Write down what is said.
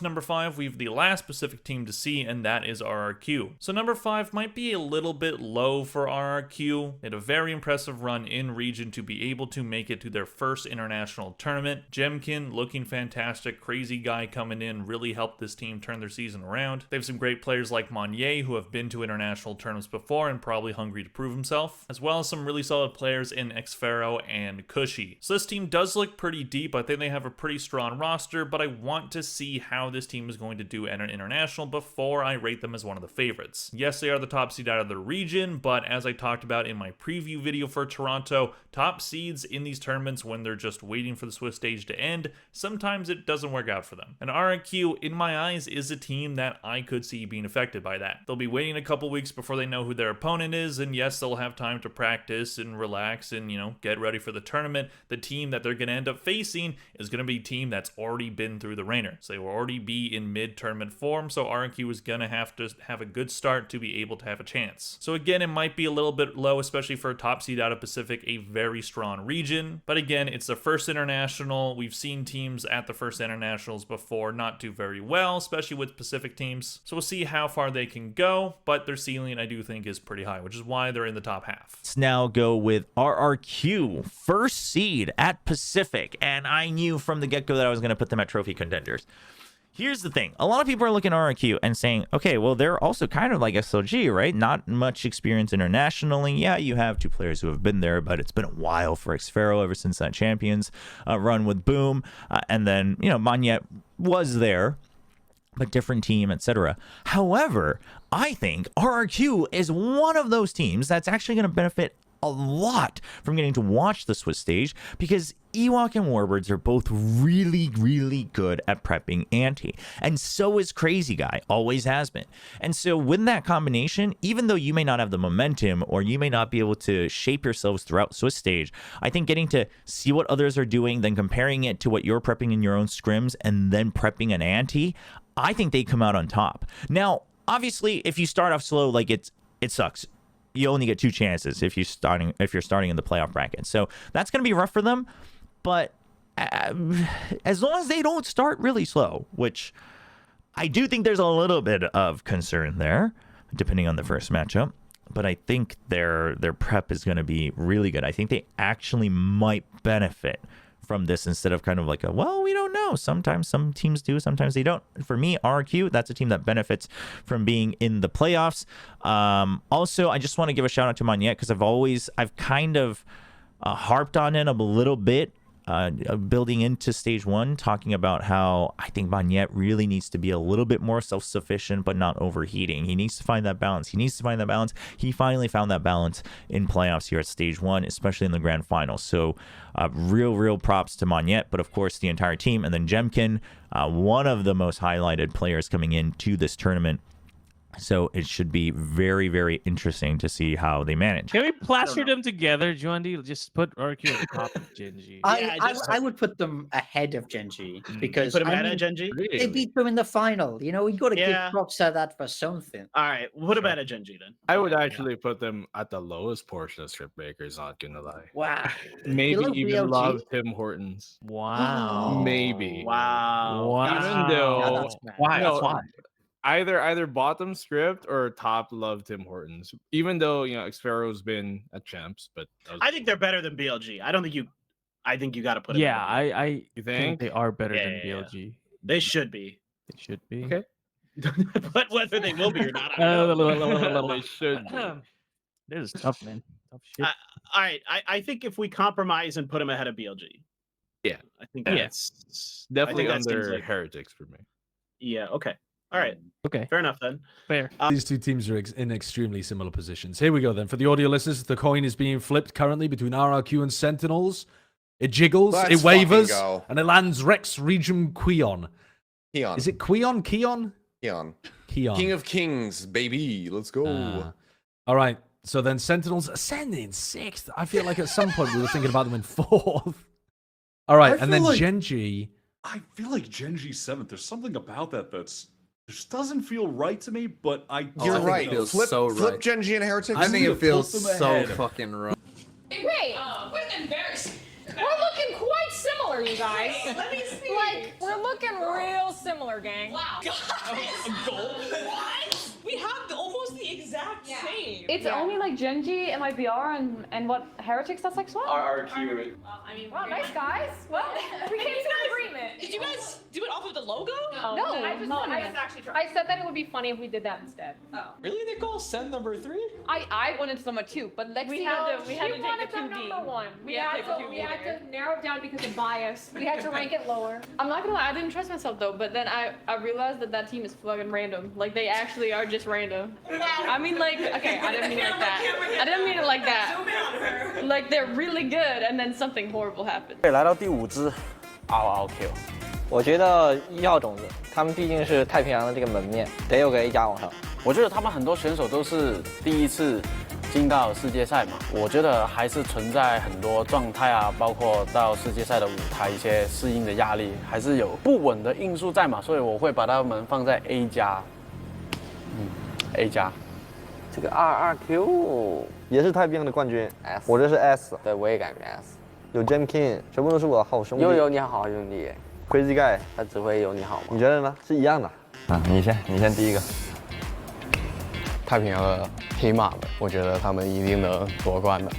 Number 5, we have the last Pacific team to see, and that is RRQ. So number 5 might be a little bit low for RRQ. They had a very impressive run in region to be able to make it to their first international tournament. Jemkin looking fantastic, crazy guy coming in, really helped this team turn their season around. They have some great players like Monnier who have been to international tournaments before and probably hungry to prove himself, as well as some really solid players in Xfero and Cushy. So this team does look pretty deep. I think they have a pretty strong roster, but I want to see how this team is going to do at an international before I rate them as one of the favorites. Yes, they are the top seed out of the region, but as I talked about in my preview video for Toronto, top seeds in these tournaments, when they're just waiting for the Swiss stage to end, sometimes it doesn't work out for them. And RRQ, in my eyes, is a team that I could see being affected by that. They'll be waiting a couple weeks before they know who their opponent is, and yes, they'll have time to practice and relax and, get ready for the tournament. The team that they're going to end up facing is going to be a team that's already been through the Rainer. So they will already be in mid-tournament form, so RRQ is going to have a good start to be able to have a chance. So again, it might be a little bit low, especially for a top seed out of Pacific, a very strong region. But again, it's the first international. We've seen teams at the first internationals before not do very well, especially with Pacific teams. So we'll see how far they can go, but their ceiling I do think is pretty high, which is why they're in the top half. Let's now go with RRQ, first seed at Pacific, and I knew from the get-go that I was going to put them at trophy contenders. Here's the thing. A lot of people are looking at RRQ and saying, okay, well, they're also kind of like SLG, right? Not much experience internationally. Yeah, you have 2 players who have been there, but it's been a while for Xfero ever since that Champions run with Boom. And then, Magnet was there, but different team, etc. However, I think RRQ is one of those teams that's actually going to benefit a lot from getting to watch the Swiss stage, because Ewok and Warbirds are both really, really good at prepping ante, and so is Crazy Guy, always has been. And so with that combination, even though you may not have the momentum or you may not be able to shape yourselves throughout Swiss stage, I think getting to see what others are doing, then comparing it to what you're prepping in your own scrims, and then prepping an ante, I think they come out on top. Now, obviously, if you start off slow, like it sucks. You only get 2 chances if you're starting in the playoff bracket. So that's going to be rough for them. But as long as they don't start really slow, which I do think there's a little bit of concern there, depending on the first matchup. But I think their prep is going to be really good. I think they actually might benefit from this instead of kind of like we don't know. Sometimes some teams do, sometimes they don't. For me, RRQ, that's a team that benefits from being in the playoffs. Also, I just want to give a shout out to Magnet, because I've kind of harped on it a little bit, building into stage 1, talking about how I think Magnet really needs to be a little bit more self-sufficient, but not overheating. He needs to find that balance. He finally found that balance in playoffs here at stage 1, especially in the grand final. So real props to Magnet, but of course the entire team. And then Jemkin, one of the most highlighted players coming into this tournament. So it should be very, very interesting to see how they manage. Can we plaster them together, Joandy? Just put RQ on top of Genji. I would put them ahead of Genji, because put them ahead of Genji. They beat them in the final. We got to give props to that for something. All right, what about a Genji then? I would actually put them at the lowest portion of script breakers. Not gonna lie. Wow. Maybe even BLG? love Tim Hortons. Wow. Maybe. Wow. Even though Why? Either bottom script or top love Tim Hortons. Even though Xfero's been at champs, but I think they're better than BLG. I think you got to put it. Yeah, I You think think? they are better than Yeah. BLG. They should be. They should be. Okay. But whether they will be or not, I don't know. They should be. This is tough, man. Tough shit. All right, I think if we compromise and put them ahead of BLG, Yeah. I think Definitely I think that seems under like- heretics for me. Yeah. Okay. All right. Okay, Fair enough then. fair. These 2 teams are in extremely similar positions. Here we go then. For the audio listeners, the coin is being flipped currently between RRQ and Sentinels. It jiggles, Let's it wavers, fucking go. and it lands Rex Regum Queon. Keon. Is it Queon? Keon? Keon. Keon. King of Kings, baby. Let's go. All right. So then Sentinels ascending 6th. I feel like at some point we were thinking about them in 4th. All right. I And then feel like- Genji. I feel like Genji 7th. There's something about that that's just doesn't feel right to me, but You're I think right. it feels Flip, so flip right. Genji and Heretics. I think it feels so fucking right. Wait, what embarrassing. We're looking quite similar, you guys. Let me see. like, we're looking real similar, gang. Wow. A goal? What? We have almost the exact same. It's only like Genji and like BR and what Heretics that's like swap. RRQ. Well, I mean, Wow, nice guys. Well, we came to an agreement. Did you guys do it off of the logo? No, I actually tried. I said that it would be funny if we did that instead. Oh. Really? They call send number 3? I wanted number 2, but Lexi, We had to take wanted the the 2D. number 1. We had to narrow it down because of bias. We had to rank it lower. I'm not gonna lie, I didn't trust myself though, but then I realized that team is fucking random. Like they actually are just random. I mean like, okay, I didn't mean it like that. I didn't mean it like that. Like they're really good and then something horrible happened. 来到第5支 RRQ，我觉得1号种子，他们毕竟是太平洋的这个门面，得有个 A 加往上。我觉得他们很多选手都是第一次进到世界赛嘛，我觉得还是存在很多状态啊，包括到世界赛的舞台一些适应的压力，还是有不稳的因素在嘛，所以我会把他们放在 A 加，A 加。这个 RRQ 也是太平洋的冠军 S， 我这是 S， 对，我也感觉 S。有 King， 全部都是我的好兄弟。有你好兄弟 ，Crazy Guy， 他只会有你好吗？你觉得呢？是一样的。啊，你先第一个。太平洋的黑马们，我觉得他们一定能夺冠的。